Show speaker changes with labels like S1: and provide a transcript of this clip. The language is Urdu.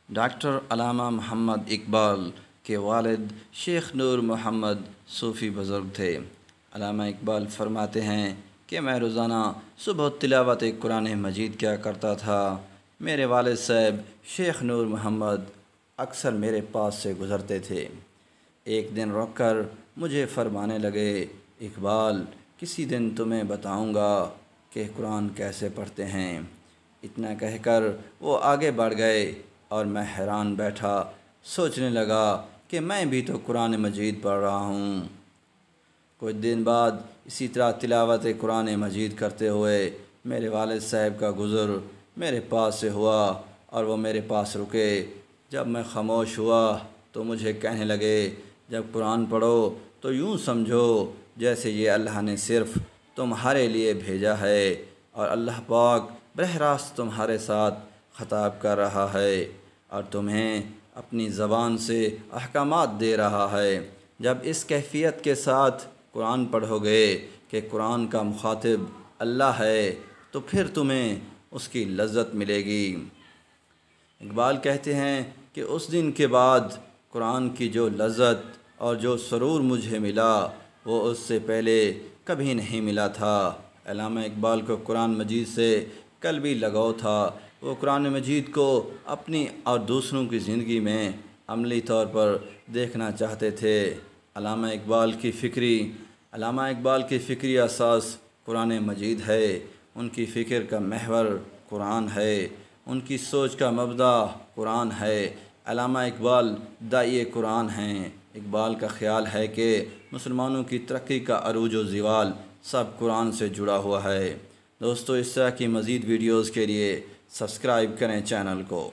S1: ڈاکٹر علامہ محمد اقبال کے والد شیخ نور محمد صوفی بزرگ تھے۔ علامہ اقبال فرماتے ہیں کہ میں روزانہ صبح تلاوت قرآن مجید کیا کرتا تھا۔ میرے والد صاحب شیخ نور محمد اکثر میرے پاس سے گزرتے تھے۔ ایک دن رک کر مجھے فرمانے لگے، اقبال، کسی دن تمہیں بتاؤں گا کہ قرآن کیسے پڑھتے ہیں۔ اتنا کہہ کر وہ آگے بڑھ گئے اور میں حیران بیٹھا، سوچنے لگا کہ میں بھی تو قرآن مجید پڑھ رہا ہوں۔ کچھ دن بعد اسی طرح تلاوت قرآن مجید کرتے ہوئے میرے والد صاحب کا گزر میرے پاس سے ہوا اور وہ میرے پاس رکے۔ جب میں خاموش ہوا تو مجھے کہنے لگے، جب قرآن پڑھو تو یوں سمجھو جیسے یہ اللہ نے صرف تمہارے لیے بھیجا ہے اور اللہ پاک براہ راست تمہارے ساتھ خطاب کر رہا ہے اور تمہیں اپنی زبان سے احکامات دے رہا ہے۔ جب اس کیفیت کے ساتھ قرآن پڑھو گے کہ قرآن کا مخاطب اللہ ہے تو پھر تمہیں اس کی لذت ملے گی۔ اقبال کہتے ہیں کہ اس دن کے بعد قرآن کی جو لذت اور جو سرور مجھے ملا وہ اس سے پہلے کبھی نہیں ملا تھا۔ علامہ اقبال کو قرآن مجید سے قلبی لگاؤ تھا۔ وہ قرآن مجید کو اپنی اور دوسروں کی زندگی میں عملی طور پر دیکھنا چاہتے تھے۔ علامہ اقبال کی فکری اساس قرآن مجید ہے۔ ان کی فکر کا محور قرآن ہے۔ ان کی سوچ کا مبدا قرآن ہے۔ علامہ اقبال داعی قرآن ہیں۔ اقبال کا خیال ہے کہ مسلمانوں کی ترقی کا عروج و زوال سب قرآن سے جڑا ہوا ہے۔ دوستو، اس طرح کی مزید ویڈیوز کے لیے سبسکرائب کریں چینل کو۔